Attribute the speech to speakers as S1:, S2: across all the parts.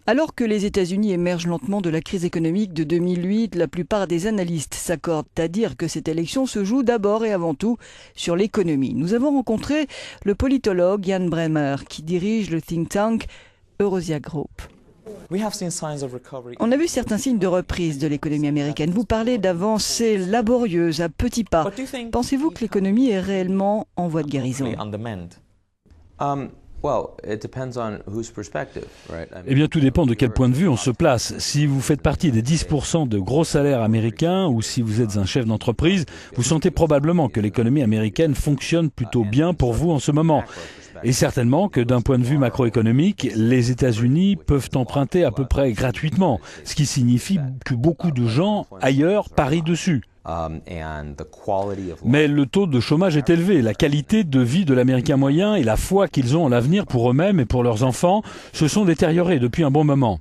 S1: Alors que les États-Unis émergent lentement de la crise économique de 2008, la plupart des analystes s'accordent à dire que cette élection se joue d'abord et avant tout sur l'économie. Nous avons rencontré le politologue Jan Bremer, qui dirige le think tank Eurazia Group. On a vu certains signes de reprise de l'économie américaine. Vous parlez d'avancées laborieuses à petits pas. Pensez-vous que l'économie est réellement en voie de guérison ?
S2: Eh bien, tout dépend de quel point de vue on se place. Si vous faites partie des 10% de gros salaires américains ou si vous êtes un chef d'entreprise, vous sentez probablement que l'économie américaine fonctionne plutôt bien pour vous en ce moment. Et certainement que d'un point de vue macroéconomique, les États-Unis peuvent emprunter à peu près gratuitement, ce qui signifie que beaucoup de gens ailleurs parient dessus. Mais le taux de chômage est élevé. La qualité de vie de l'Américain moyen et la foi qu'ils ont en l'avenir pour eux-mêmes et pour leurs enfants se sont détériorés depuis un bon moment.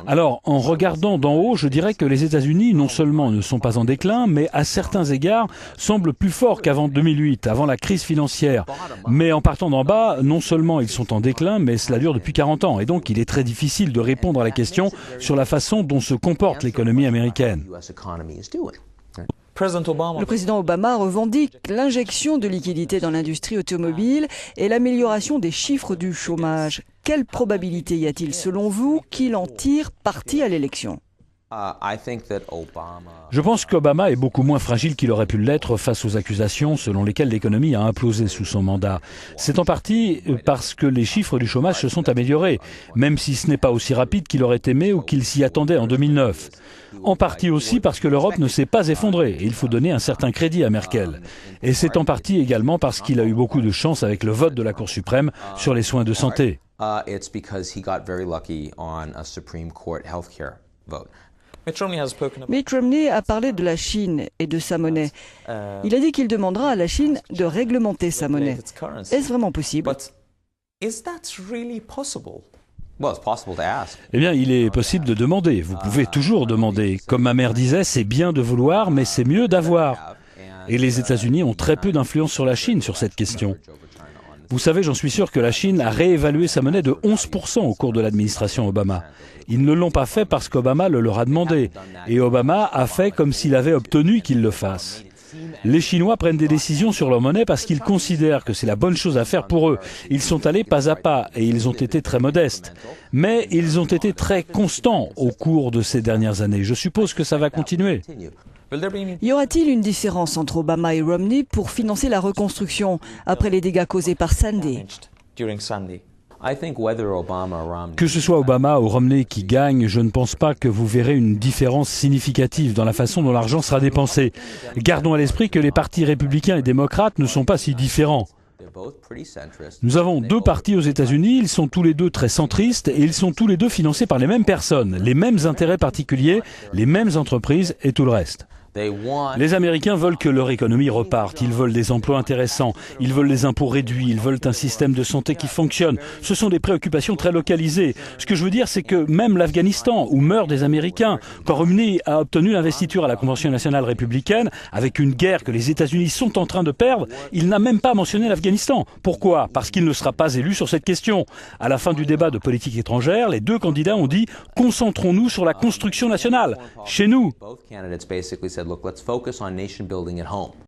S2: Alors, en regardant d'en haut, je dirais que les États-Unis non seulement ne sont pas en déclin, mais à certains égards semblent plus forts qu'avant 2008, avant la crise financière. Mais en partant d'en bas, non seulement ils sont en déclin, mais cela dure depuis 40 ans. Et donc, il est très difficile de répondre à la question sur la façon dont se comporte l'économie américaine.
S1: Le président Obama revendique l'injection de liquidités dans l'industrie automobile et l'amélioration des chiffres du chômage. Quelle probabilité y a-t-il, selon vous, qu'il en tire parti à l'élection ?
S2: Je pense qu'Obama est beaucoup moins fragile qu'il aurait pu l'être face aux accusations selon lesquelles l'économie a implosé sous son mandat. C'est en partie parce que les chiffres du chômage se sont améliorés, même si ce n'est pas aussi rapide qu'il aurait aimé ou qu'il s'y attendait en 2009. En partie aussi parce que l'Europe ne s'est pas effondrée, et il faut donner un certain crédit à Merkel. Et c'est en partie également parce qu'il a eu beaucoup de chance avec le vote de la Cour suprême sur les soins de santé.
S1: Mitt Romney a parlé de la Chine et de sa monnaie. Il a dit qu'il demandera à la Chine de réglementer sa monnaie. Est-ce vraiment possible ?
S2: Eh bien, il est possible de demander. Vous pouvez toujours demander. Comme ma mère disait, c'est bien de vouloir, mais c'est mieux d'avoir. Et les États-Unis ont très peu d'influence sur la Chine sur cette question. Vous savez, j'en suis sûr que la Chine a réévalué sa monnaie de 11% au cours de l'administration Obama. Ils ne l'ont pas fait parce qu'Obama le leur a demandé. Et Obama a fait comme s'il avait obtenu qu'ils le fassent. Les Chinois prennent des décisions sur leur monnaie parce qu'ils considèrent que c'est la bonne chose à faire pour eux. Ils sont allés pas à pas et ils ont été très modestes. Mais ils ont été très constants au cours de ces dernières années. Je suppose que ça va continuer.
S1: Y aura-t-il une différence entre Obama et Romney pour financer la reconstruction après les dégâts causés par Sandy ?
S2: Que ce soit Obama ou Romney qui gagne, je ne pense pas que vous verrez une différence significative dans la façon dont l'argent sera dépensé. Gardons à l'esprit que les partis républicains et démocrates ne sont pas si différents. Nous avons deux partis aux États-Unis, ils sont tous les deux très centristes et ils sont tous les deux financés par les mêmes personnes, les mêmes intérêts particuliers, les mêmes entreprises et tout le reste. Les Américains veulent que leur économie reparte, ils veulent des emplois intéressants, ils veulent des impôts réduits, ils veulent un système de santé qui fonctionne. Ce sont des préoccupations très localisées. Ce que je veux dire, c'est que même l'Afghanistan, où meurent des Américains, quand Romney a obtenu l'investiture à la Convention nationale républicaine, avec une guerre que les États-Unis sont en train de perdre, il n'a même pas mentionné l'Afghanistan. Pourquoi ? Parce qu'il ne sera pas élu sur cette question. À la fin du débat de politique étrangère, les deux candidats ont dit « Concentrons-nous sur la construction nationale, chez nous ».
S3: Both candidates basically said, look, let's focus on nation building at home.